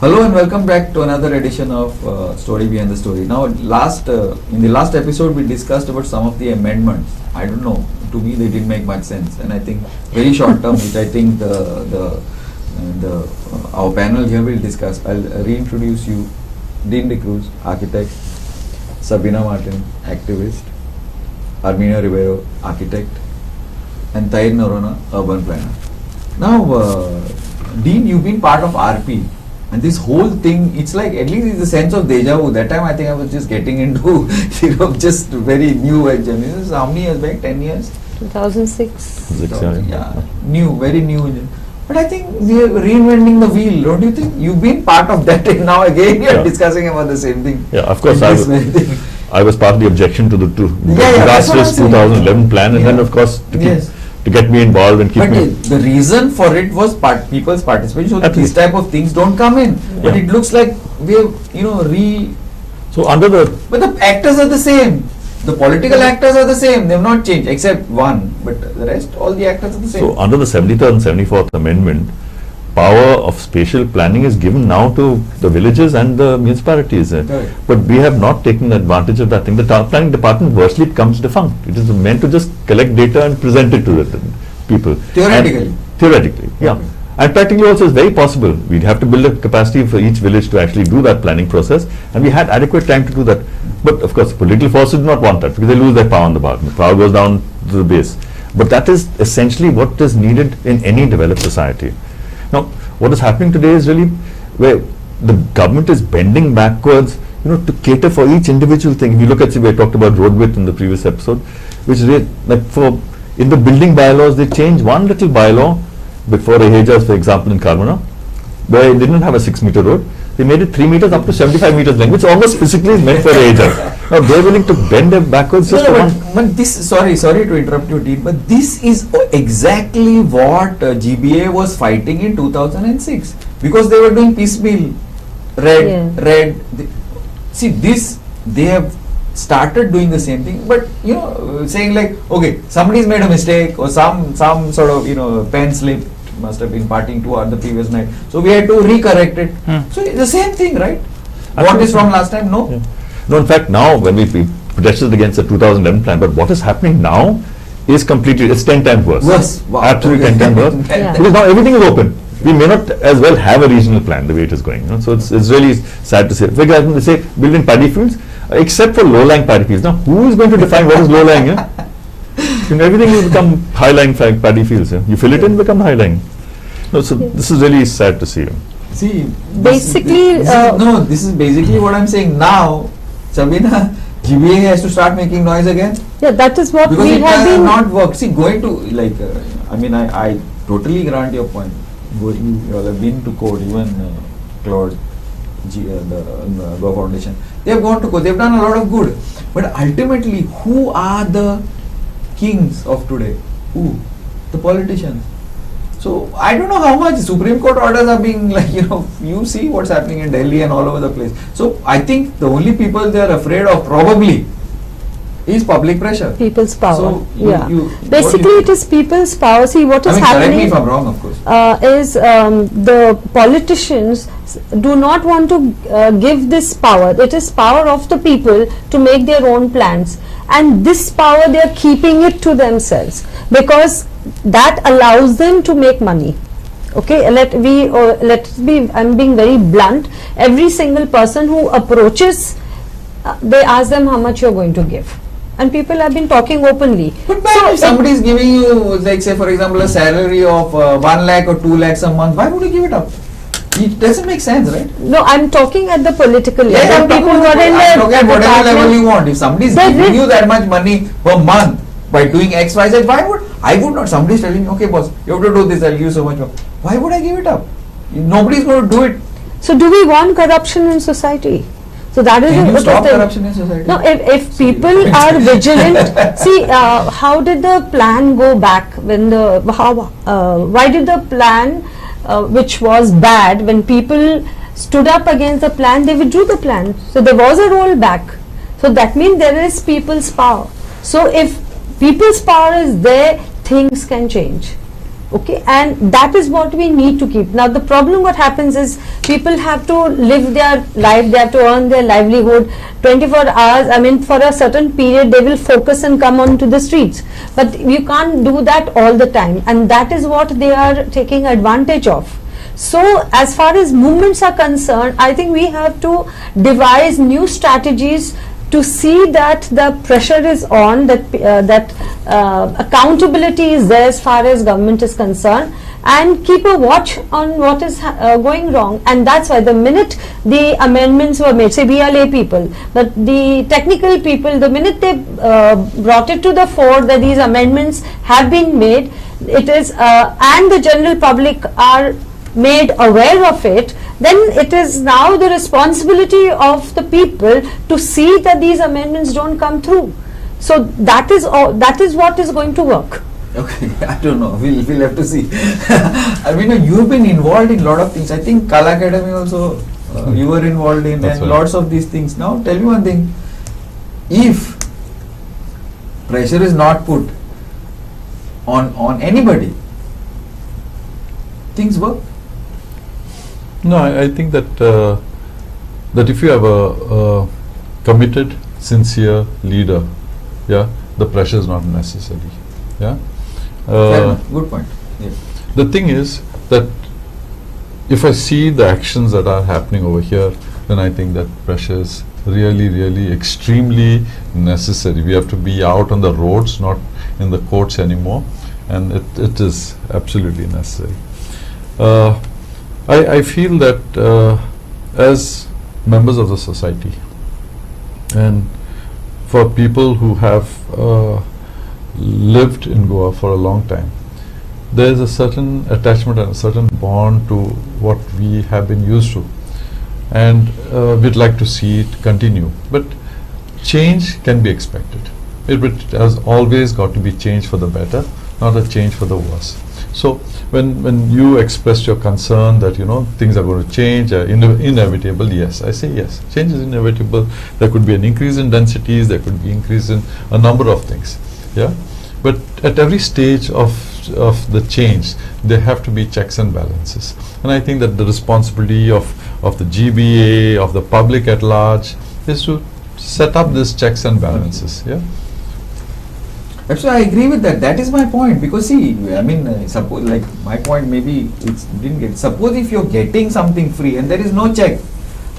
Hello and welcome back to another edition of Story Behind the Story. Now, in the last episode, we discussed about some of the amendments. I don't know. To me, they didn't make much sense, and I think very short term, which I think our panel here will discuss. I'll reintroduce you, Dean D'Cruz, architect; Sabina Martin, activist; Armina Rivero, architect; and Tahir Noronha, urban planner. Now, Dean, you've been part of RP. And this whole thing, it's like, at least it's a sense of deja vu. That time I think I was just getting into, just very new age. This is how many years back? 10 years? 2006. Yeah, new, very new. But I think we are reinventing the wheel, don't you think? You've been part of that and now again you're discussing about the same thing. Yeah, of course. I was part of the objection to the disastrous 2011 plan, and then of course to get me involved and keep me. But the reason for it was people's participation, so that these type of things don't come in. But it looks like we have, So under the. But the actors are the same. The political actors are the same. They have not changed except one. But the rest, all the actors are the same. So under the 73rd and 74th Amendment, power of spatial planning is given now to the villages and the municipalities. Right. But we have not taken advantage of that thing. The town planning department virtually becomes defunct. It is meant to just collect data and present it to the people. Theoretically. Theoretically, yeah. Okay. And practically also it's very possible. We'd have to build a capacity for each village to actually do that planning process, and we had adequate time to do that. But of course, political forces do not want that because they lose their power on the bar. The power goes down to the base. But that is essentially what is needed in any developed society. Now, what is happening today is really where the government is bending backwards, to cater for each individual thing. If you look at, we talked about road width in the previous episode, which is in the building bylaws, they changed one little bylaw before Rahejas, for example, in Karmana, where they didn't have a 6-meter road. They made it 3 meters up to 75 meters length, which almost physically is meant for Rahejas. Now they're willing to bend their backwards just for one. But this, sorry to interrupt you, Dean, but this is exactly what GBA was fighting in 2006, because they were doing piecemeal, red. See, they have started doing the same thing, but saying like, okay, somebody's made a mistake or some sort of pen slip must have been partying too hard the previous night, so we had to recorrect it. So it's the same thing, right? What is from last time? No. No, in fact, now when we protested against the 2011 plan, but what is happening now is it's 10 times worse. Worse. Wow. Absolutely 10 times worse. Because now everything is open. We may not as well have a regional plan the way it is going. So it's really sad to say. For example, they say build in paddy fields, except for low-lying paddy fields. Now, who is going to define what is low-lying? Everything will become high-lying paddy fields. You fill it in, become high-lying. No, so this is really sad to see. See, basically, this is basically what I'm saying now. Sabina, GBA has to start making noise again. Yeah, that is what because we have been. Not work. See, going to I totally grant your point. You all have been to court, even Claude, the Go Foundation. They have gone to court. They have done a lot of good. But ultimately, who are the kings of today? Who? The politicians. So I don't know how much Supreme Court orders are being you see what's happening in Delhi and all over the place. So I think the only people they are afraid of probably is public pressure. People's power. So basically it is people's power. See what is happening. Correct me if I'm wrong, of course. Is the politicians do not want to give this power. It is power of the people to make their own plans, and this power they are keeping it to themselves because that allows them to make money. Okay, I'm being very blunt. Every single person who approaches, they ask them how much you're going to give, and people have been talking openly. But if somebody is giving you, like say for example, a salary of 1 lakh or 2 lakhs a month, why would you give it up? It doesn't make sense, right? No, I'm talking at the political level. Yeah, people who are in the whatever level you want. If somebody is giving you that much money per month by doing X, Y, Z, I would not. Somebody is telling me, okay, boss, you have to do this. I'll give you so much more. Why would I give it up? Nobody is going to do it. So, do we want corruption in society? So that is. Can you stop corruption in society? No, if people are vigilant. See, how did the plan go back when why did the plan, which was bad, when people stood up against the plan, they withdrew the plan. So there was a rollback. So that means there is people's power. So if people's power is there, things can change. Okay, and that is what we need to keep. Now the problem what happens is people have to live their life, they have to earn their livelihood 24 hours. I mean, for a certain period they will focus and come onto the streets, but you can't do that all the time, and that is what they are taking advantage of. So as far as movements are concerned, I think we have to devise new strategies to see that the pressure is on, that accountability is there as far as government is concerned, and keep a watch on what is going wrong. And that's why the minute the amendments were made, say we are lay people, but the technical people, the minute they brought it to the fore that these amendments have been made, it is and the general public are made aware of it, then it is now the responsibility of the people to see that these amendments don't come through. So that is all, that is what is going to work. Okay, I don't know. We'll have to see. I mean, you've been involved in a lot of things. I think Kala Academy also you were involved in, That's and right. lots of these things. Now, tell me one thing. If pressure is not put on anybody, things work. No, I think that that if you have a committed, sincere leader, yeah, the pressure is not necessary. Yeah. Fair enough. Good point. Yeah. The thing is that if I see the actions that are happening over here, then I think that pressure is really, really extremely necessary. We have to be out on the roads, not in the courts anymore, and it is absolutely necessary. I feel that as members of the society, and for people who have lived in Goa for a long time, there is a certain attachment and a certain bond to what we have been used to, and we'd like to see it continue. But change can be expected. It has always got to be change for the better, not a change for the worse. So when you expressed your concern that things are going to change, inevitable, yes, I say yes, change is inevitable. There could be an increase in densities, there could be increase in a number of things, yeah. But at every stage of the change, there have to be checks and balances, and I think that the responsibility of the GBA, of the public at large, is to set up these checks and balances, yeah. Actually, I agree with that. That is my point. Because see, I mean, suppose, like, my point maybe it didn't get. Suppose if you're getting something free and there is no check,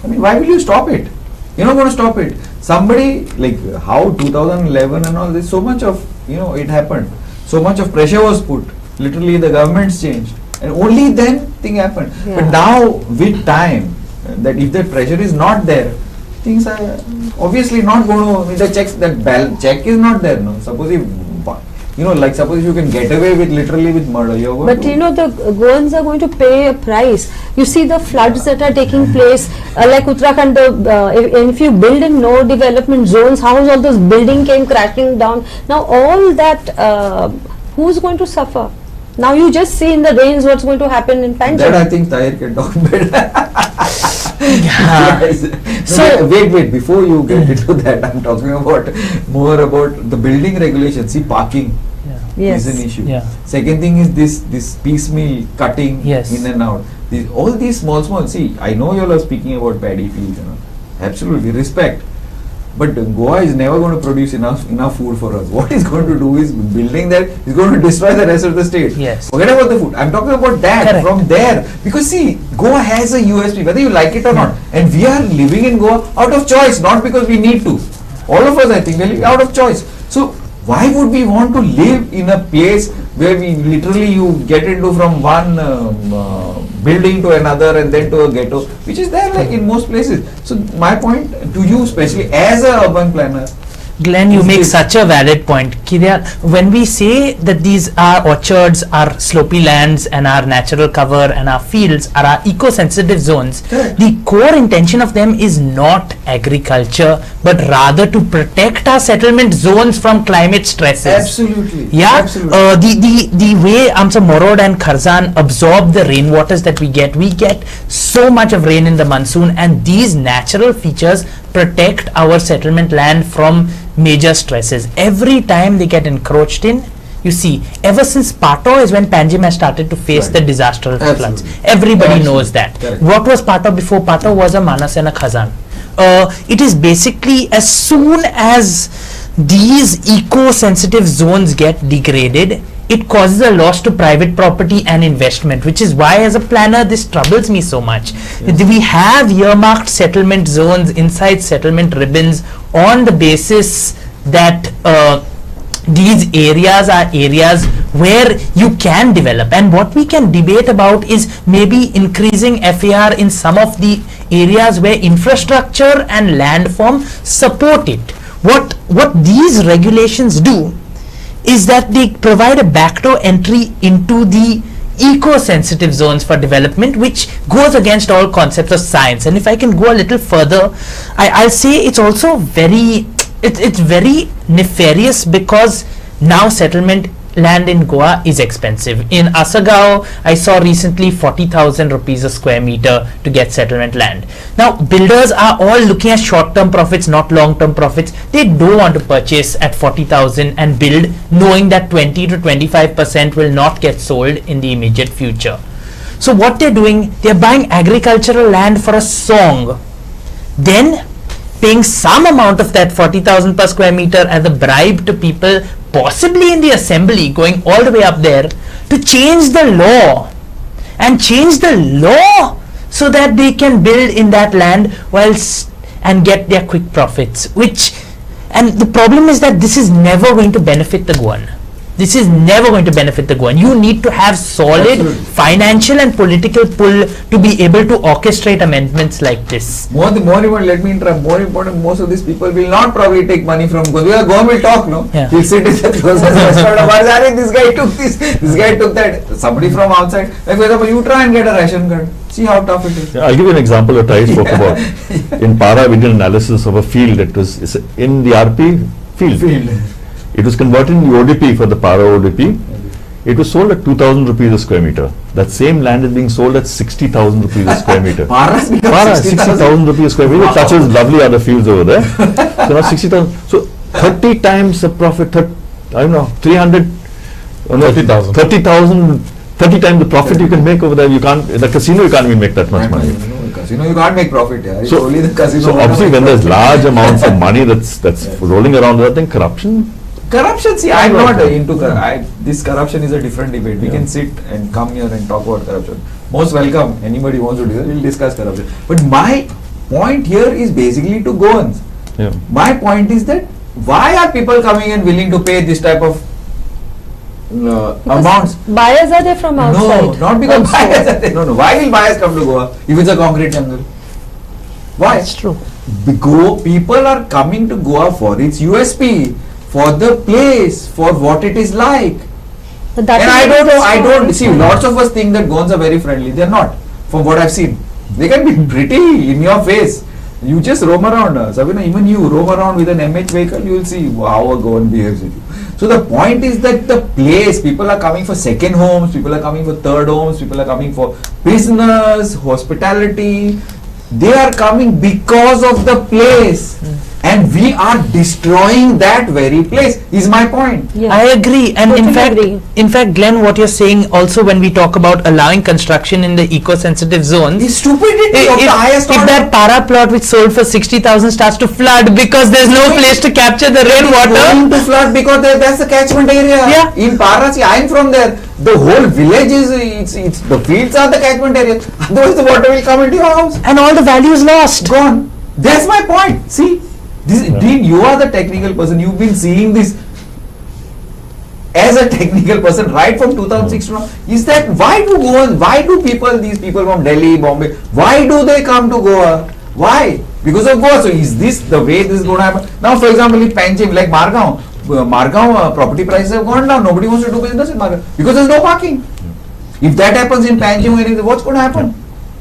I mean, why will you stop it? You're not going to stop it. Somebody, like how 2011 and all this, so much of, it happened. So much of pressure was put. Literally, the governments changed. And only then thing happened. Yeah. But now, with time, that if that pressure is not there, things are obviously not going to, the checks, that check is not there. No, suppose if, like suppose you can get away with literally with murder, you're going But to, the Goans are going to pay a price. You see the floods that are taking place, like Uttarakhand, if you build in no development zones, how all those building came crashing down. Now all that, who's going to suffer? Now you just see in the rains what's going to happen in Panjab. that I think Tahir can talk better. Yes. No, So- wait, before you get into that, I'm talking about more about the building regulations. See, parking Yes. is an issue. Yeah. Second thing is this piecemeal cutting Yes. in and out. All these small. See, I know you all are speaking about paddy fields. Absolutely respect. But Goa is never going to produce enough food for us. What he's going to do is building that, he's going to destroy the rest of the state. Yes. Forget about the food. I'm talking about that. Correct. From there. Because see, Goa has a USP, whether you like it or not. And we are living in Goa out of choice, not because we need to. All of us, I think, we're living out of choice. So why would we want to live in a place where we literally you get into from one building to another and then to a ghetto, which is there like in most places. So my point to you, especially as a urban planner, Glenn, you Is make this- such a valid point. When we say that these are orchards, our slopy lands and our natural cover and our fields are our eco-sensitive zones, Correct. the core intention of them is not agriculture, but rather to protect our settlement zones from climate stresses. absolutely, Yeah, absolutely. the way Amsa Morod and Kharzan absorb the rainwaters that we get so much of rain in the monsoon, and these natural features protect our settlement land from major stresses. Every time they get encroached in, You see, ever since Pato is when Panjim has started to face Right. the disastrous floods. Absolutely. Everybody Absolutely. knows that. Correct. What was Pato before? Pato was a Manas and a Khazan. It is basically as soon as these eco-sensitive zones get degraded, it causes a loss to private property and investment, which is why as a planner this troubles me so much. We have earmarked settlement zones inside settlement ribbons on the basis that these areas are areas where you can develop, and what we can debate about is maybe increasing FAR in some of the areas where infrastructure and landform support it. What these regulations do is that they provide a backdoor entry into the eco-sensitive zones for development, which goes against all concepts of science. And if I can go a little further, I'll say it's also very nefarious, because now settlement land in Goa is expensive. In Asagao, I saw recently 40,000 rupees a square meter to get settlement land. Now, builders are all looking at short-term profits, not long-term profits. They don't want to purchase at 40,000 and build, knowing that 20 to 25% will not get sold in the immediate future. So what they're doing, they're buying agricultural land for a song, then paying some amount of that 40,000 per square meter as a bribe to people, possibly in the assembly, going all the way up there, to change the law so that they can build in that land and get their quick profits. And the problem is that this is never going to benefit the Goan. This is never going to benefit the Goan. You need to have solid Absolutely. financial and political pull to be able to orchestrate amendments like this. More important, let me interrupt. More important, most of these people will not probably take money from Goa. Goa will talk, no? Yeah. He'll sit in the closest restaurant. This guy took this guy took that. Somebody from outside. Like for example, you try and get a ration card. See how tough it is. Yeah, I'll give you an example that I spoke about. In Para, we did an analysis of a field that was in the RP field. It was converted in the ODP for the Para ODP. It was sold at 2,000 rupees a square meter. That same land is being sold at 60,000 rupees a square meter. Paras become Para, 60,000. 60,000 rupees a square meter. It touches lovely other fields over there. So now 60,000. So 30 times the profit, 300, 30,000. 30,000, 30 times the profit you can make over there. You can't, in the casino you can't even make that much money. Casino, you can't make profit. Yeah. It's So, only the casino. so obviously when there's large amounts of money that's rolling around, I think corruption. Corruption, see, I'm not into this corruption is a different debate. We can sit and come here and talk about corruption. Most welcome. Anybody wants to do that, we'll discuss corruption. But my point here is basically to Goans. Yeah. My point is that why are people coming and willing to pay this type of amounts? Buyers are there from outside. No, not because also. buyers are there. No. Why will buyers come to Goa if it's a concrete jungle? Why? That's true. People are coming to Goa for its USP, for the place, for what it is like. But that And is I what don't know, is I don't fine. see, lots of us think that Goans are very friendly. They are not, from what I've seen. They can be pretty in your face. You just roam around, Sabina, even you roam around with an MH vehicle, you will see how a Goan behaves with you. So the point is that the place, people are coming for second homes, people are coming for third homes, people are coming for business, hospitality. They are coming because of the place. And we are destroying that very place, is my point. Yeah. I agree, and Totally in fact, Glenn, what you're saying also when we talk about allowing construction in the eco-sensitive zones, It's stupidity of the highest if order. that Para plot which sold for 60,000 starts to flood because there's no place to capture the Going rainwater, to flood because that's the catchment area. Yeah. In Parasi, I'm from there. The whole village is it's the fields are the catchment area. Otherwise, the water will come into your house. and all the value is lost. Gone. That's my point. See, Dean, you are the technical person. You've been seeing this as a technical person right from 2006 to now. Is that why do these people from Delhi, Bombay, why do they come to Goa? Why? Because of Goa. So is this the way this is going to happen? Now, for example, in Panjim, like Margao property prices have gone down. Nobody wants to do business in Margao because there's no parking. If that happens in Panjim, what's going to happen?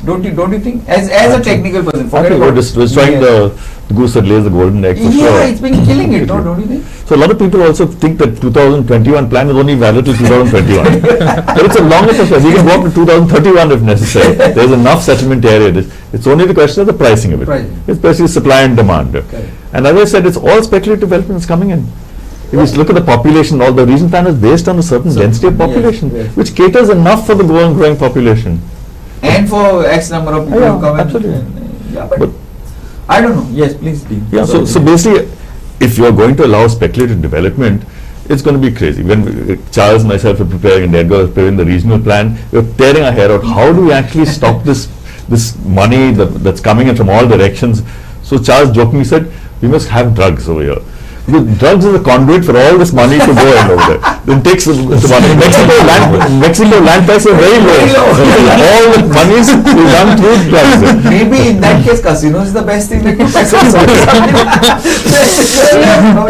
Don't you think? As a technical person, forget Okay, we're about destroying the goose that lays the golden egg for yeah, sure. it's been killing it, don't you think? So a lot of people also think that 2021 plan is only valid till 2021. But it's a longer process. You can go up to 2031 if necessary. There's enough settlement area. It's only the question of the pricing of it. Pricing. It's basically supply and demand. Correct. And as I said, it's all speculative development that's coming in. if you look at the population, all the regional plan is based on a certain So, density of yes, population, yes. which caters enough for the growing population. And for X number of people Yeah, who come in. absolutely. Yeah, but, But- I don't know. Yes, please, Dean. Yeah, so basically, if you're going to allow speculative development, it's going to be crazy. When Charles and myself are preparing and Edgar is preparing the regional plan, we're tearing our hair out. How do we actually stop this money that's coming in from all directions? So Charles jokingly said, we must have drugs over here. Because drugs is a conduit for all this money to go in over there. Then takes the money. Mexico land prices are very low. All the money is done through drugs. Maybe in that case, casino is the best thing that could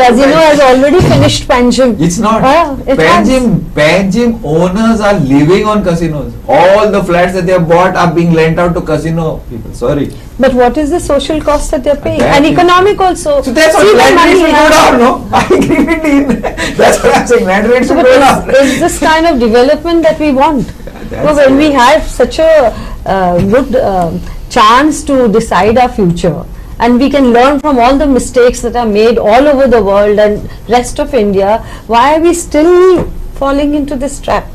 Casino has already finished Panjim. It's not. It has. Panjim owners are living on casinos. All the flats that they have bought are being lent out to casino people. Sorry. But what is the social cost that they're paying? That And is- economic also. So that's See what the land money rates will go has- down, no? I agree with Dean. That's what I'm saying. Land rates will But go down. is this kind of development that we want? That's So when it. we have such a good chance to decide our future, and we can learn from all the mistakes that are made all over the world and rest of India, why are we still falling into this trap?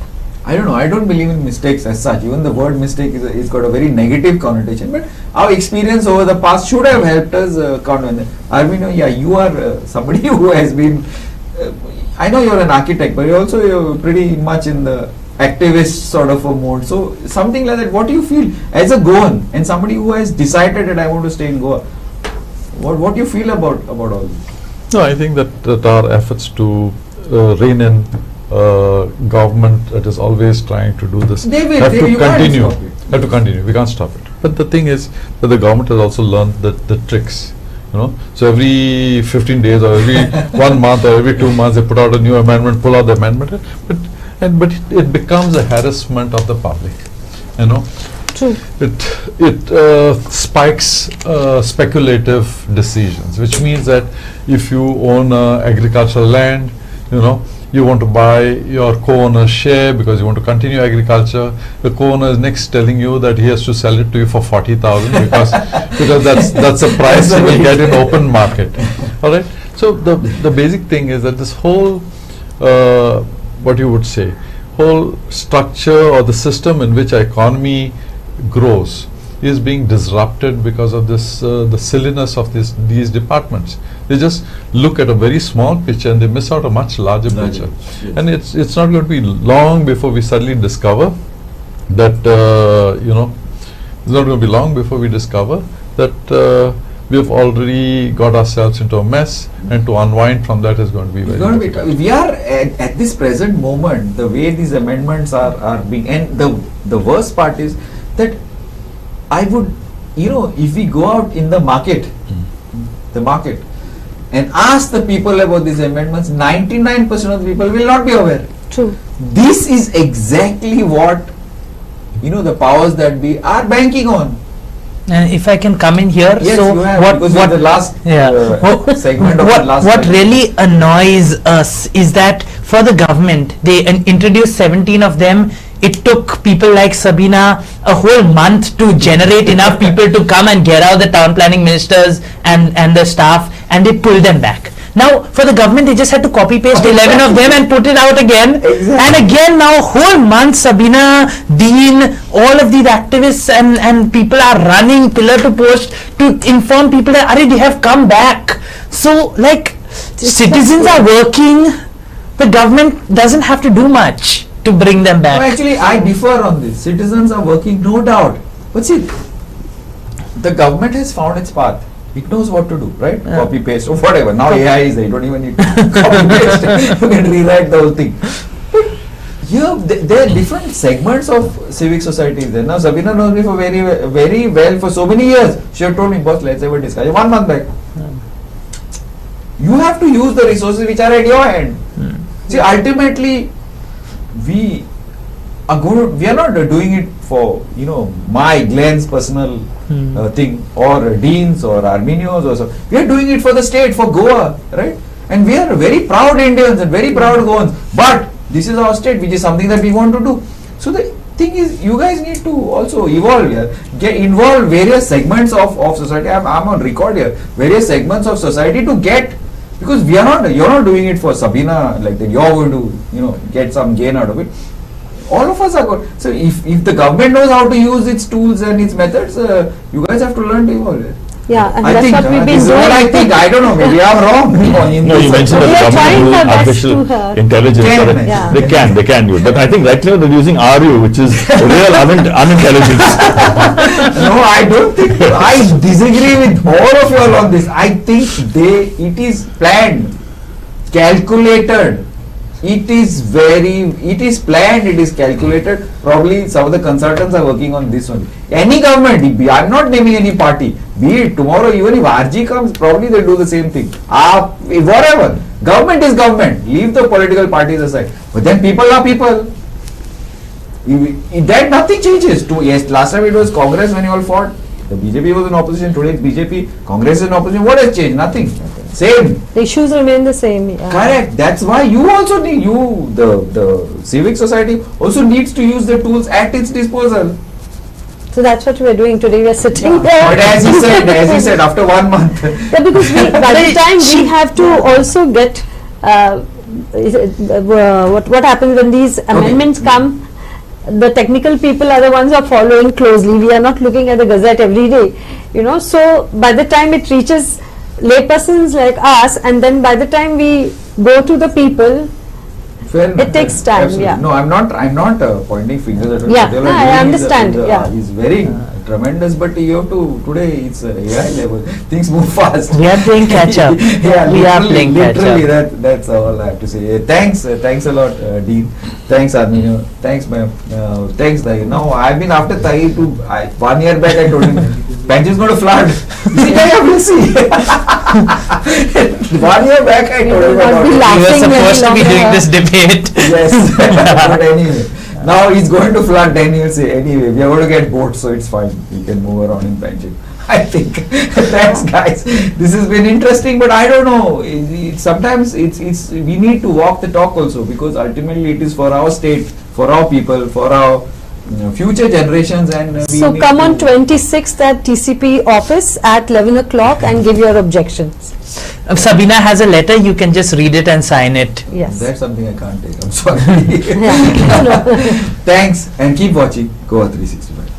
I don't know. I don't believe in mistakes as such. Even the word mistake is got a very negative connotation. But our experience over the past should have helped us counter. Arvindo, yeah, you are somebody who has been. I know you're an architect, but you're pretty much in the activist sort of a mode. So something like that. What do you feel as a Goan and somebody who has decided that I want to stay in Goa? What do you feel about all this? No, I think that our efforts to rein in government that is always trying to do this They will. have to You can't continue. stop it. Have to continue. We can't stop it. But the thing is that the government has also learned the tricks. So every 15 days or every 1 month or every 2 months they put out a new amendment, pull out the amendment, but it becomes a harassment of the public. True. It spikes speculative decisions, which means that if you own agricultural land, you want to buy your co-owner's share because you want to continue agriculture. The co-owner is next telling you that he has to sell it to you for 40,000 because that's the price you will get in open market. All right. So the basic thing is that this whole what you would say whole structure or the system in which our economy grows is being disrupted because of this the silliness of these departments. They just look at a very small picture and they miss out a much larger picture. Yes. And it's not going to be long before we suddenly discover that it's not going to be long before we discover that we have already got ourselves into a mess, and to unwind from that is going to be It's very going to be difficult. we are at this present moment, the way these amendments are being, and the worst part is that I would, if we go out in the market, and ask the people about these amendments, 99% of the people will not be aware. True. This is exactly what the powers that be are banking on. And if I can come in here, Yes, so you have, what because you're the last segment of the last. what really annoys us is that for the government, they introduced 17 of them. It took people like Sabina a whole month to generate enough people to come and get out the town planning ministers and the staff, and they pulled them back. Now, for the government, they just had to copy paste 11 of them and put it out again. Exactly. And again, now, whole month, Sabina, Dean, all of these activists and people are running pillar to post to inform people that, they have come back. So, citizens are working, the government doesn't have to do much to bring them No, back. actually, I differ on this. Citizens are working, no doubt. But see, the government has found its path. It knows what to do, right? Yeah. Copy, paste, or whatever. Now AI is there. You don't even need to copy, paste. You can rewrite the whole thing. But here, there are different segments of civic societies there. Now, Sabina knows me for very well for so many years. She had told me, boss, let's have a discussion. 1 month back. You have to use the resources which are at your hand. See, ultimately, we are not doing it for Glenn's personal thing, or Dean's or Arminio's or so. We are doing it for the state, for Goa, right? And we are very proud Indians and very proud Goans. But this is our state, which is something that we want to do. So the thing is, you guys need to also evolve here. Involve various segments of society. I'm on record here. Various segments of society to get Because you're not doing it for Sabina, like that you're going to, get some gain out of it. All of us are good. So if the government knows how to use its tools and its methods, you guys have to learn to evolve it. Yeah, and I that's think what we've been this is what I doing. think. I don't know. Maybe I'm wrong. In No, you this mentioned We that are the trying government our will best artificial to, intelligence. Can, or- yeah. They can do it. But I think right now they're using RU, which is real unintelligence. No, I don't think. I disagree with all of you all on this. I think it is planned, calculated. It is planned, it is calculated. Probably some of the consultants are working on this one. Any government, I'm not naming any party, be it tomorrow, even if RG comes, probably they'll do the same thing. Whatever. Government is government. Leave the political parties aside. But then people are people. That nothing changes. Yes, last time it was Congress when you all fought. The BJP was in opposition. Today it's BJP. Congress is in opposition. What has changed? Nothing. Same. The issues remain the same. Yeah. Correct. That's why you also need, the civic society also needs to use the tools at its disposal. So that's what we're doing today. We're sitting there. But as you said, after 1 month. Yeah, because by the time we have to also get what happens when these amendments come. The technical people are the ones who are following closely. We are not looking at the Gazette every day, So by the time it reaches laypersons like us, and then by the time we go to the people, Fair enough. It takes time, Absolutely. yeah. No, I'm not pointing fingers at Yeah, what you all no, are I doing understand, yeah. is very tremendous, but you have to, today it's AI level. Things move fast. We are playing catch up. Yeah, We are literally- playing catch literally, up. that's all I have to say. Thanks a lot, Dean. Thanks, Armin. Thanks, ma'am. Thanks, Tahi. Now, I've been after Tahi 1 year back. I told him, Panch is going to flood. See, Tahi, we'll see. 1 year back, I told him will not about be it. We laughing were very supposed to be long, doing yeah. this debate. Yes, but anyway, now he's going to flood. Then he'll say, anyway, we are going to get boats, so it's fine. We can move around in Panjim. I think. Thanks, guys. This has been interesting, but I don't know. Sometimes it's we need to walk the talk also, because ultimately it is for our state, for our people, for our future generations, and we So need come to- on 26th at TCP office at 11 o'clock and give your objections. Sabina has a letter, you can just read it and sign it. Yes. That's something I can't take. I'm sorry. Yeah. Thanks, and keep watching Goa 365.